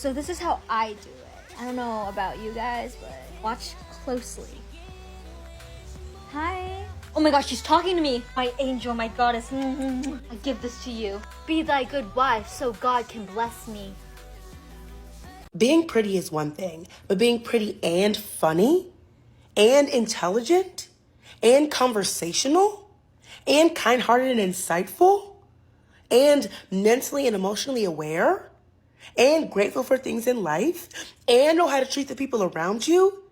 So this is how I do it. I don't know about you guys, but watch closely. Hi. Oh my gosh, she's talking to me. My angel, my goddess. I give this to you. Be thy good wife so God can bless me. Being pretty is one thing, but being pretty and funny and intelligent and conversational and kind-hearted and insightful and mentally and emotionally aware and grateful for things in life and know how to treat the people around you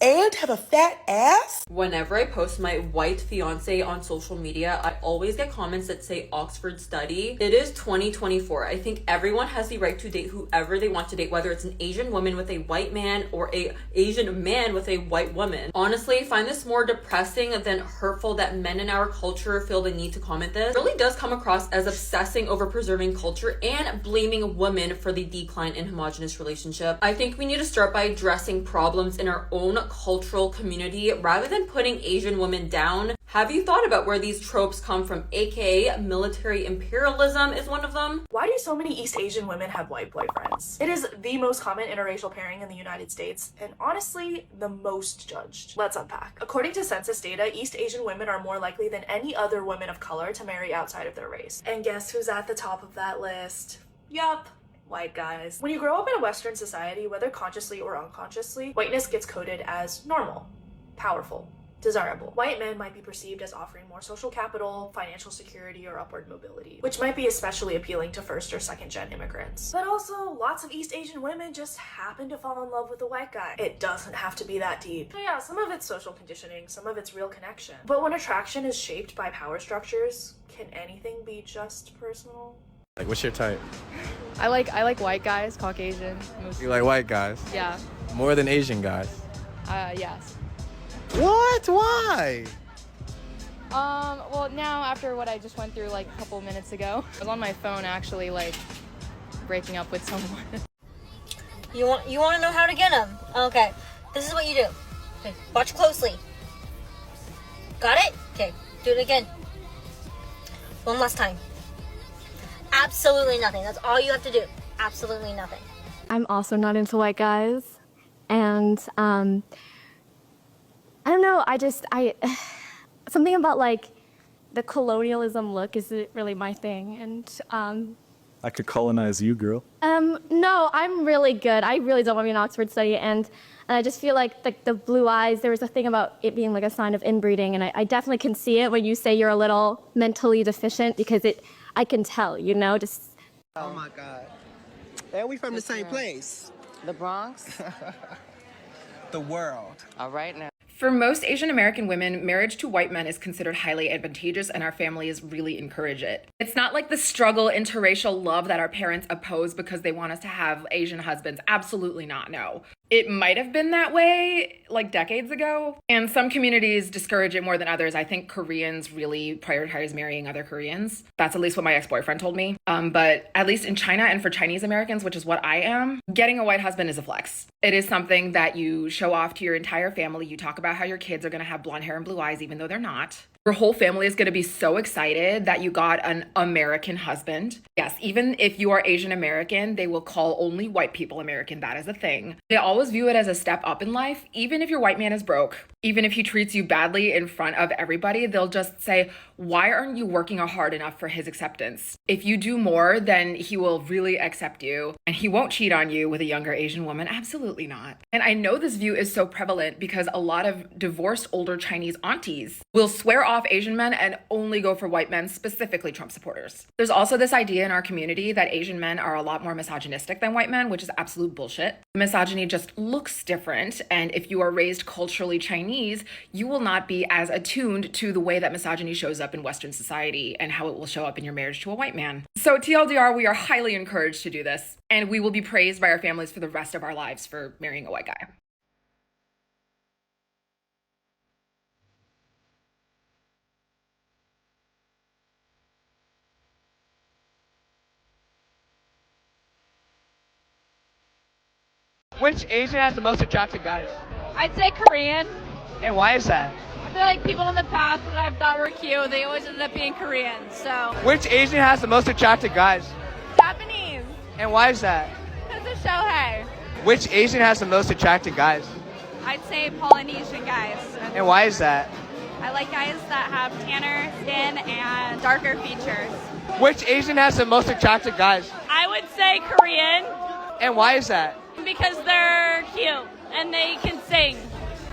and have a fat ass. Whenever I post my white fiance on social media, I always get comments that say Oxford study. It is 2024. I think everyone has the right to date whoever they want to date, whether it's an Asian woman with a white man or a Asian man with a white woman. Honestly, I find this more depressing than hurtful that men in our culture feel the need to comment this. It really does come across as obsessing over preserving culture and blaming women for the decline in homogenous relationship. I think we need to start by addressing problems in our own cultural community rather than putting Asian women down. Have you thought about where these tropes come from, aka military imperialism is one of them? Why do so many East Asian women have white boyfriends? It is the most common interracial pairing in the United States, and honestly, the most judged. Let's unpack. According to census data, East Asian women are more likely than any other women of color to marry outside of their race. And guess who's at the top of that list? Yup. White guys. When you grow up in a Western society, whether consciously or unconsciously, whiteness gets coded as normal, powerful, desirable. White men might be perceived as offering more social capital, financial security, or upward mobility, which might be especially appealing to first or second gen immigrants. But also, lots of East Asian women just happen to fall in love with a white guy. It doesn't have to be that deep. So yeah, some of it's social conditioning, some of it's real connection. But when attraction is shaped by power structures, can anything be just personal? Like, what's your type? I like white guys, Caucasian. You like white guys? Yeah. More than Asian guys? Yes. What? Why? Well, now after what I just went through like a couple minutes ago, I was on my phone actually like breaking up with someone. You want to know how to get them? Okay, this is what you do. Okay, watch closely. Got it? Okay, do it again. One last time. Absolutely nothing. That's all you have to do. Absolutely nothing. I'm also not into white guys, and I don't know. I something about like the colonialism look isn't really my thing, and I could colonize you, girl. no, I'm really good. I really don't want to be an Oxford study, and I just feel like the blue eyes. There was a thing about it being like a sign of inbreeding, and I definitely can see it when you say you're a little mentally deficient because I can tell, you know, just. Oh my God. And we from the same place. The Bronx? The world. All right now. For most Asian American women, marriage to white men is considered highly advantageous, and our families really encourage it. It's not like the struggle interracial love that our parents oppose because they want us to have Asian husbands. Absolutely not, no. It might have been that way like decades ago, and some communities discourage it more than others. I think Koreans really prioritize marrying other Koreans. That's at least what my ex-boyfriend told me. But at least in China and for Chinese Americans, which is what I am, getting a white husband is a flex. It is something that you show off to your entire family. You talk about how your kids are going to have blonde hair and blue eyes, even though they're not. Your whole family is going to be so excited that you got an American husband. Yes, even if you are Asian American, they will call only white people American. That is a thing. They always view it as a step up in life. Even if your white man is broke, even if he treats you badly in front of everybody, they'll just say, why aren't you working hard enough for his acceptance? If you do more, then he will really accept you, and he won't cheat on you with a younger Asian woman. Absolutely not. And I know this view is so prevalent because a lot of divorced older Chinese aunties will swear off Asian men and only go for white men, specifically Trump supporters. There's also this idea in our community that Asian men are a lot more misogynistic than white men, which is absolute bullshit. Misogyny just looks different, and if you are raised culturally Chinese, you will not be as attuned to the way that misogyny shows up in Western society and how it will show up in your marriage to a white man. So TLDR, we are highly encouraged to do this, and we will be praised by our families for the rest of our lives for marrying a white guy. Which Asian has the most attractive guys? I'd say Korean. And why is that? I feel like people in the past that I've thought were cute, they always ended up being Korean, so. Which Asian has the most attractive guys? Japanese. And why is that? Because they're Shohei. Which Asian has the most attractive guys? I'd say Polynesian guys. And why is that? I like guys that have tanner skin and darker features. Which Asian has the most attractive guys? I would say Korean And why is that? because they're cute and they can sing.